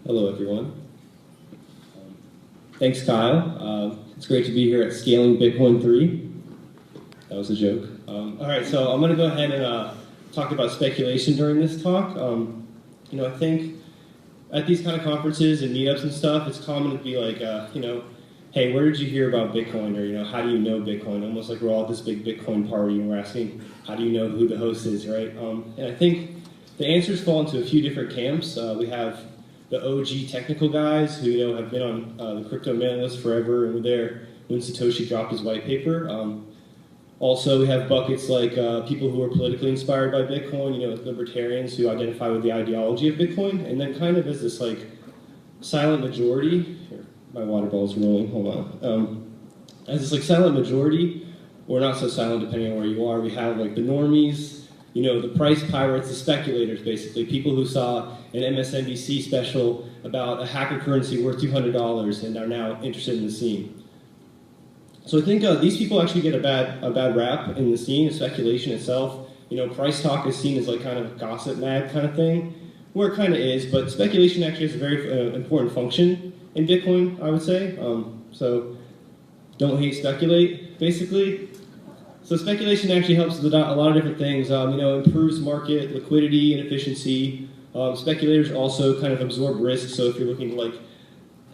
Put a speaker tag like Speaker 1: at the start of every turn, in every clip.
Speaker 1: Hello, everyone. Thanks, Kyle. It's great to be here at Scaling Bitcoin 3. That was a joke. All right, so I'm going to go ahead and talk about speculation during this talk. I think at these kind of conferences and meetups and stuff, it's common to be like, hey, where did you hear about Bitcoin? Or, how do you know Bitcoin? Almost like we're all at this big Bitcoin party and we're asking, how do you know who the host is, right? And I think the answers fall into a few different camps. We have the OG technical guys who have been on the crypto mailing list forever and were there when Satoshi dropped his white paper. Also, we have buckets like people who are politically inspired by Bitcoin, libertarians who identify with the ideology of Bitcoin, and then kind of as this like silent majority. Here, my water ball's rolling. Hold on. As this like silent majority, or not so silent depending on where you are, we have like the normies. The price pirates, the speculators, basically, people who saw an MSNBC special about a hacker currency worth $200 and are now interested in the scene. So I think these people actually get a bad rap in the scene, speculation itself. Price talk is seen as like kind of a gossip mag kind of thing, where it kind of is, but speculation actually has a very important function in Bitcoin, I would say. So don't hate, speculate, basically. So speculation actually helps with a lot of different things. Improves market liquidity and efficiency. Speculators also kind of absorb risk. So if you're looking to like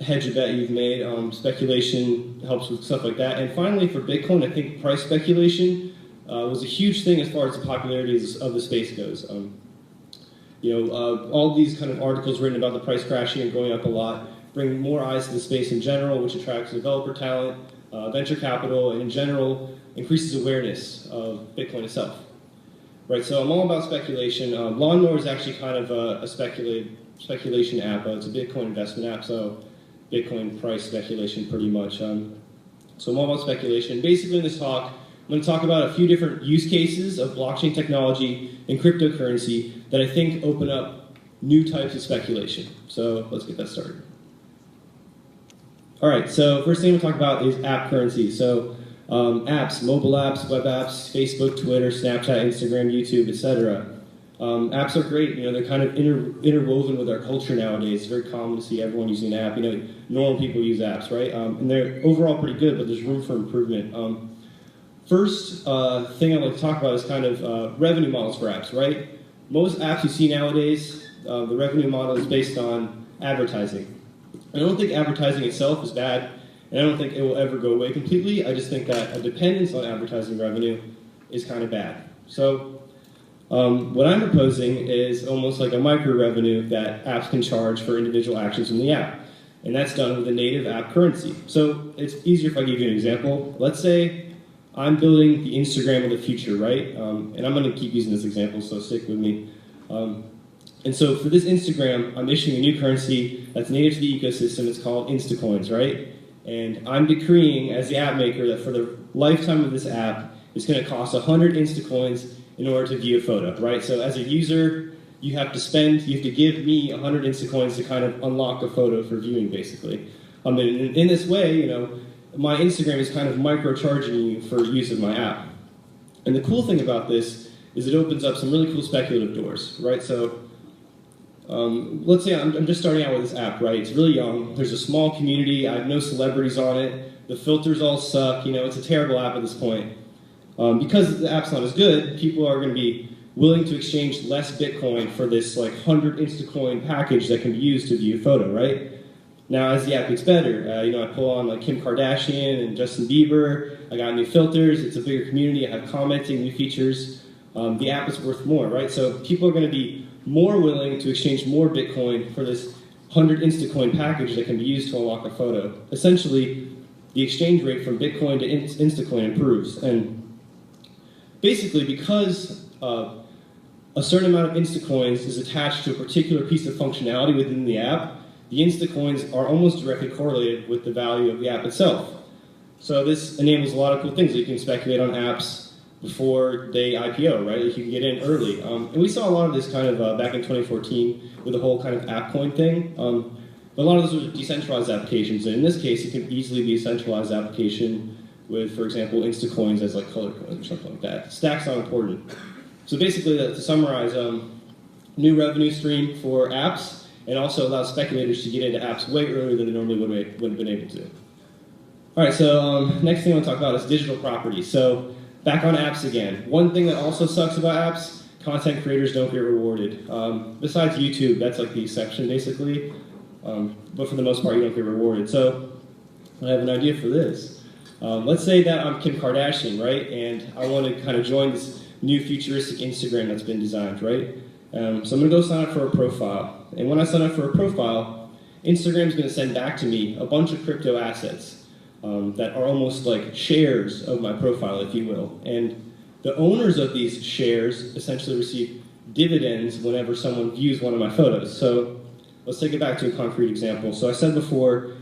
Speaker 1: hedge a bet you've made, speculation helps with stuff like that. And finally, for Bitcoin, I think price speculation was a huge thing as far as the popularity of the space goes. All these kind of articles written about the price crashing and going up a lot bring more eyes to the space in general, which attracts developer talent, venture capital, and in general increases awareness of Bitcoin itself. Right, so I'm all about speculation. Lawnmower is actually kind of a speculation app. It's a Bitcoin investment app, so Bitcoin price speculation pretty much. So I'm all about speculation. Basically in this talk, I'm going to talk about a few different use cases of blockchain technology and cryptocurrency that I think open up new types of speculation. So let's get that started. All right, so first thing we'll talk about is app currency. So apps, mobile apps, web apps, Facebook, Twitter, Snapchat, Instagram, YouTube, etc. Apps are great. They're kind of interwoven with our culture nowadays. It's very common to see everyone using an app. Normal people use apps, right? And they're overall pretty good, but there's room for improvement. First thing I'd like to talk about is kind of revenue models for apps, right? Most apps you see nowadays, the revenue model is based on advertising. I don't think advertising itself is bad, and I don't think it will ever go away completely. I just think that a dependence on advertising revenue is kind of bad. So what I'm proposing is almost like a micro revenue that apps can charge for individual actions in the app. And that's done with a native app currency. So it's easier if I give you an example. Let's say I'm building the Instagram of the future, right? And I'm going to keep using this example, so stick with me. And so for this Instagram, I'm issuing a new currency that's native to the ecosystem. It's called Instacoins, right? And I'm decreeing as the app maker that for the lifetime of this app, it's going to cost 100 Instacoins in order to view a photo, right? So as a user, you have to give me 100 Instacoins to kind of unlock a photo for viewing, basically. In this way, my Instagram is kind of microcharging you for use of my app. And the cool thing about this is it opens up some really cool speculative doors, right? So let's say I'm just starting out with this app, right? It's really young. There's a small community. I have no celebrities on it. The filters all suck. It's a terrible app at this point. Because the app's not as good, people are going to be willing to exchange less Bitcoin for this like 100 Instacoin package that can be used to view a photo, right? Now, as the app gets better, I pull on like Kim Kardashian and Justin Bieber. I got new filters. It's a bigger community. I have commenting, new features. The app is worth more, right? So people are going to be more willing to exchange more Bitcoin for this 100 Instacoin package that can be used to unlock a photo. Essentially, the exchange rate from Bitcoin to Instacoin improves. And basically, because a certain amount of Instacoins is attached to a particular piece of functionality within the app, the Instacoins are almost directly correlated with the value of the app itself. So this enables a lot of cool things. You can speculate on apps before they IPO, right? Like you can get in early. And we saw a lot of this kind of back in 2014 with the whole kind of AppCoin thing. But a lot of those were decentralized applications. And in this case, it can easily be a centralized application with, for example, Instacoins as like color coins or something like that. Stacks not important. So basically, to summarize, new revenue stream for apps and also allows speculators to get into apps way earlier than they normally would have been able to. All right, so next thing I want to talk about is digital properties. So back on apps again. One thing that also sucks about apps, content creators don't get rewarded. Besides YouTube, that's like the exception basically, but for the most part you don't get rewarded. So I have an idea for this. Let's say that I'm Kim Kardashian, right? And I want to kind of join this new futuristic Instagram that's been designed, right? So I'm going to go sign up for a profile. And when I sign up for a profile, Instagram's going to send back to me a bunch of crypto assets that are almost like shares of my profile, if you will. And the owners of these shares essentially receive dividends whenever someone views one of my photos. So let's take it back to a concrete example. So I said before,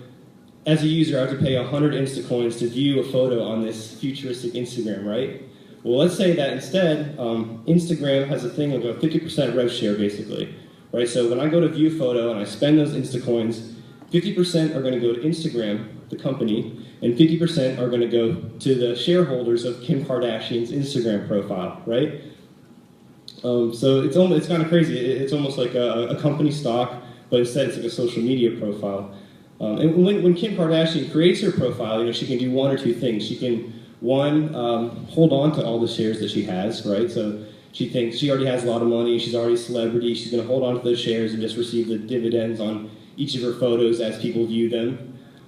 Speaker 1: as a user, I have to pay 100 Instacoins to view a photo on this futuristic Instagram, right? Well, let's say that instead, Instagram has a thing of a 50% rev share, basically, right? So when I go to view a photo and I spend those Instacoins, 50% are going to go to Instagram, the company, and 50% are going to go to the shareholders of Kim Kardashian's Instagram profile, right? So it's kind of crazy. It's almost like a company stock, but instead it's like a social media profile. And when Kim Kardashian creates her profile, you know, she can do one or two things. She can, one, hold on to all the shares that she has, right? So she thinks she already has a lot of money, she's already a celebrity, she's going to hold on to those shares and just receive the dividends on each of her photos as people view them.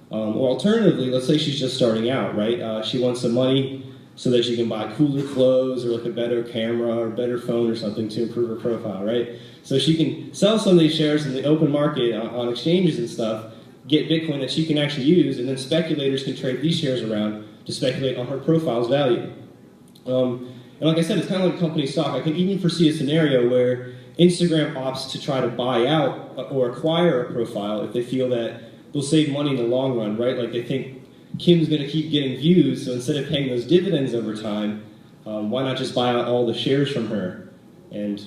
Speaker 1: Or alternatively, let's say she's just starting out, right? She wants some money so that she can buy cooler clothes or like a better camera or better phone or something to improve her profile, right? So she can sell some of these shares in the open market on exchanges and stuff, get Bitcoin that she can actually use, and then speculators can trade these shares around to speculate on her profile's value. And like I said, it's kind of like company stock. I can even foresee a scenario where Instagram opts to try to buy out or acquire a profile if they feel that they'll save money in the long run, right? Like they think Kim's going to keep getting views, so instead of paying those dividends over time, why not just buy out all the shares from her and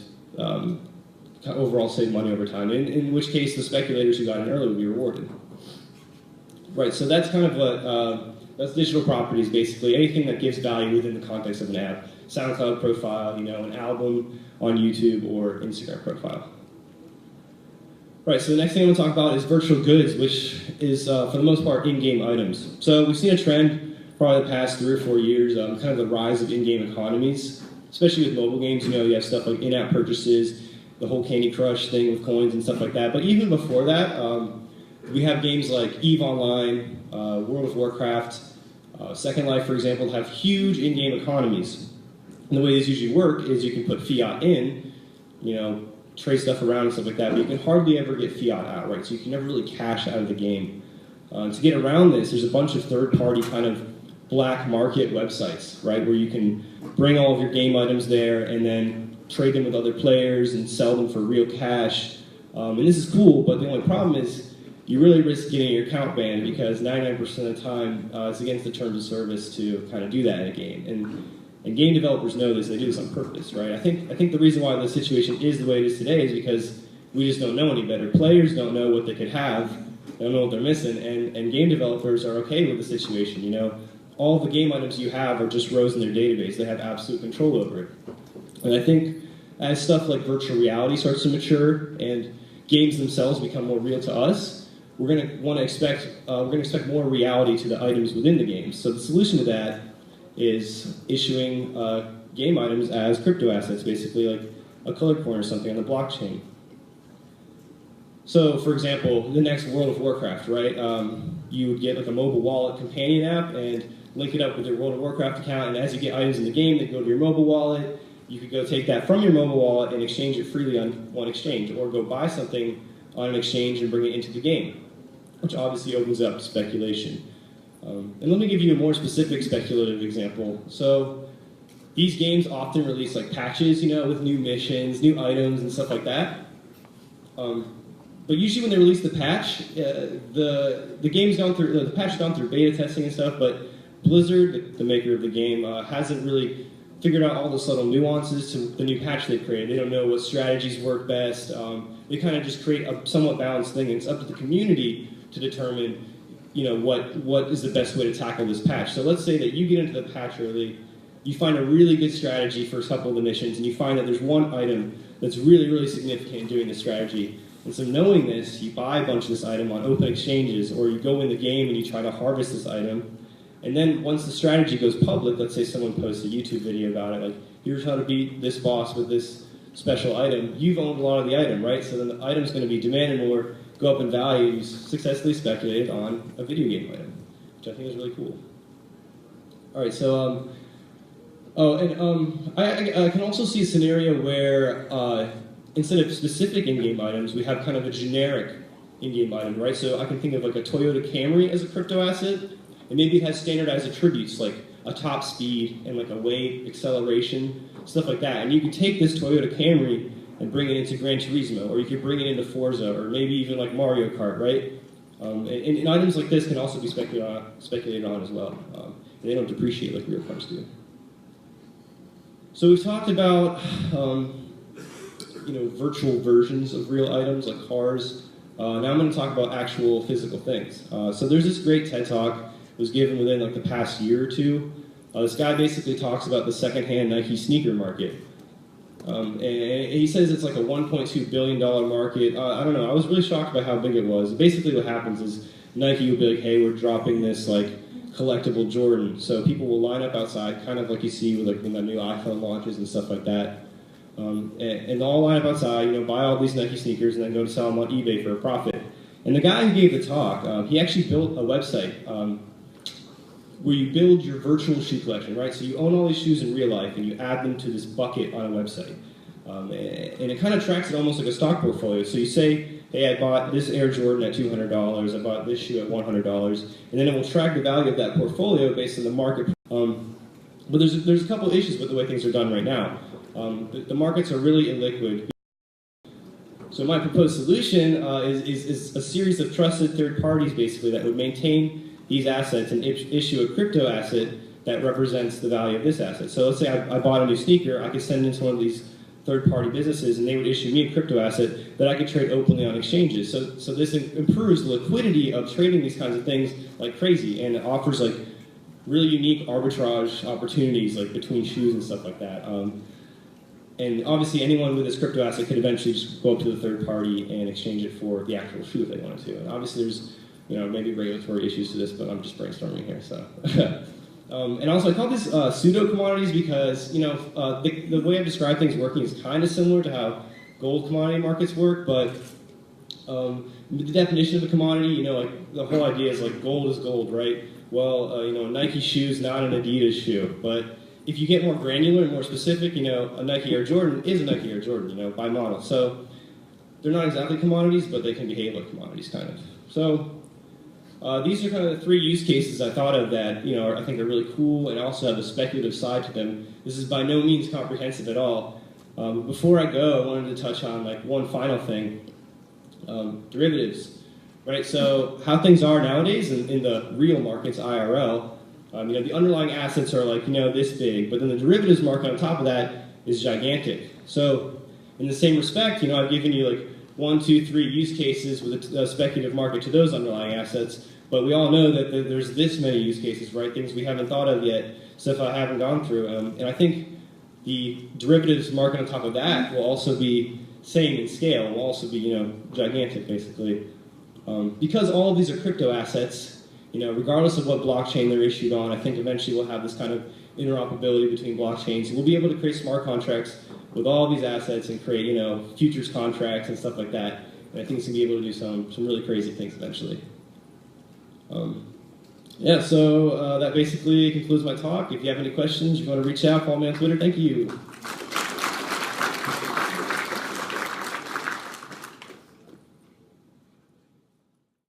Speaker 1: overall save money over time, in which case the speculators who got in early would be rewarded. Right, so that's kind of what, that's digital properties basically, anything that gives value within the context of an app. SoundCloud profile, you know, an album on YouTube or Instagram profile. Right, so the next thing I'm going to talk about is virtual goods, which is, for the most part, in-game items. So we've seen a trend probably the past 3 or 4 years, kind of the rise of in-game economies, especially with mobile games. You know, you have stuff like in-app purchases, the whole Candy Crush thing with coins and stuff like that. But even before that, we have games like EVE Online, World of Warcraft, Second Life, for example, have huge in-game economies. And the way these usually work is you can put fiat in, you know, trade stuff around and stuff like that, but you can hardly ever get fiat out, right? So you can never really cash out of the game. To get around this, there's a bunch of third-party kind of black market websites, right, where you can bring all of your game items there and then trade them with other players and sell them for real cash. And this is cool, but the only problem is you really risk getting your account banned because 99% of the time it's against the terms of service to kind of do that in a game. And game developers know this, they do this on purpose, right? I think the reason why the situation is the way it is today is because we just don't know any better. Players don't know what they could have, they don't know what they're missing, and game developers are okay with the situation, you know? All the game items you have are just rows in their database, they have absolute control over it. And I think as stuff like virtual reality starts to mature and games themselves become more real to us, we're going to expect more reality to the items within the games. So the solution to that is issuing game items as crypto assets, basically like a color coin or something on the blockchain. So, for example, the next World of Warcraft, right? You would get like a mobile wallet companion app and link it up with your World of Warcraft account, and as you get items in the game that go to your mobile wallet, you could go take that from your mobile wallet and exchange it freely on one exchange, or go buy something on an exchange and bring it into the game, which obviously opens up speculation. And let me give you a more specific speculative example. So these games often release like patches, you know, with new missions, new items, and stuff like that. But usually when they release the patch, the game's gone through, the patch has gone through beta testing and stuff, but Blizzard, the maker of the game, hasn't really figured out all the subtle nuances to the new patch they created. They don't know what strategies work best. They kind of just create a somewhat balanced thing, and it's up to the community to determine, you know, what is the best way to tackle this patch. So let's say that you get into the patch early, you find a really good strategy for a couple of the missions, and you find that there's one item that's really, really significant in doing the strategy. And so knowing this, you buy a bunch of this item on open exchanges, or you go in the game and you try to harvest this item. And then once the strategy goes public, let's say someone posts a YouTube video about it, like, here's how to beat this boss with this special item, you've owned a lot of the item, right? So then the item's going to be demanded more, go up in value, you successfully speculated on a video game item, which I think is really cool. All right, so, I can also see a scenario where instead of specific in-game items, we have kind of a generic in-game item, right? So I can think of like a Toyota Camry as a crypto asset, and maybe it has standardized attributes like a top speed and like a weight, acceleration, stuff like that. And you can take this Toyota Camry and bring it into Gran Turismo, or you could bring it into Forza, or maybe even like Mario Kart, right? And items like this can also be speculated on as well. And they don't depreciate like real cars do. So we've talked about virtual versions of real items like cars. Now I'm going to talk about actual physical things. So there's this great TED Talk that was given within like the past year or two. This guy basically talks about the secondhand Nike sneaker market. And he says it's like a $1.2 billion market. I don't know, I was really shocked by how big it was. Basically what happens is Nike will be like, hey, we're dropping this like collectible Jordan. So people will line up outside, kind of like you see with like when the new iPhone launches and stuff like that. And they'll all line up outside, buy all these Nike sneakers and then go to sell them on eBay for a profit. And the guy who gave the talk, he actually built a website where you build your virtual shoe collection, right? So you own all these shoes in real life and you add them to this bucket on a website. And it kind of tracks it almost like a stock portfolio. So you say, hey, I bought this Air Jordan at $200, I bought this shoe at $100, and then it will track the value of that portfolio based on the market. But there's a couple issues with the way things are done right now. The markets are really illiquid. So my proposed solution is a series of trusted third parties, basically, that would maintain these assets and issue a crypto asset that represents the value of this asset. So let's say I bought a new sneaker, I could send it to one of these third-party businesses, and they would issue me a crypto asset that I could trade openly on exchanges. So this improves the liquidity of trading these kinds of things like crazy, and it offers like really unique arbitrage opportunities like between shoes and stuff like that. And obviously anyone with this crypto asset could eventually just go up to the third party and exchange it for the actual shoe if they wanted to. And obviously there's maybe regulatory issues to this, but I'm just brainstorming here, so. And also I call this pseudo-commodities because, the way I describe things working is kind of similar to how gold commodity markets work, but the definition of a commodity, like the whole idea is like gold is gold, right? Well, a Nike shoe is not an Adidas shoe, but if you get more granular and more specific, a Nike Air Jordan is a Nike Air Jordan, by model. So they're not exactly commodities, but they can behave like commodities, kind of. So these are kind of the three use cases I thought of that, I think are really cool and also have a speculative side to them. This is by no means comprehensive at all. Before I go, I wanted to touch on like one final thing, derivatives, right? So how things are nowadays in the real markets, IRL, the underlying assets are like, this big, but then the derivatives market on top of that is gigantic. So in the same respect, I've given you like 1, 2, 3 use cases with a speculative market to those underlying assets, but we all know that there's this many use cases, right? Things we haven't thought of yet, stuff I haven't gone through. And I think the derivatives market on top of that will also be same in scale, will also be, gigantic, basically. Because all of these are crypto assets, regardless of what blockchain they're issued on, I think eventually we'll have this kind of interoperability between blockchains. We'll be able to create smart contracts with all these assets and create, futures contracts and stuff like that. And I think it's going to be able to do some really crazy things eventually. So that basically concludes my talk. If you have any questions, you want to reach out, follow me on Twitter. Thank you.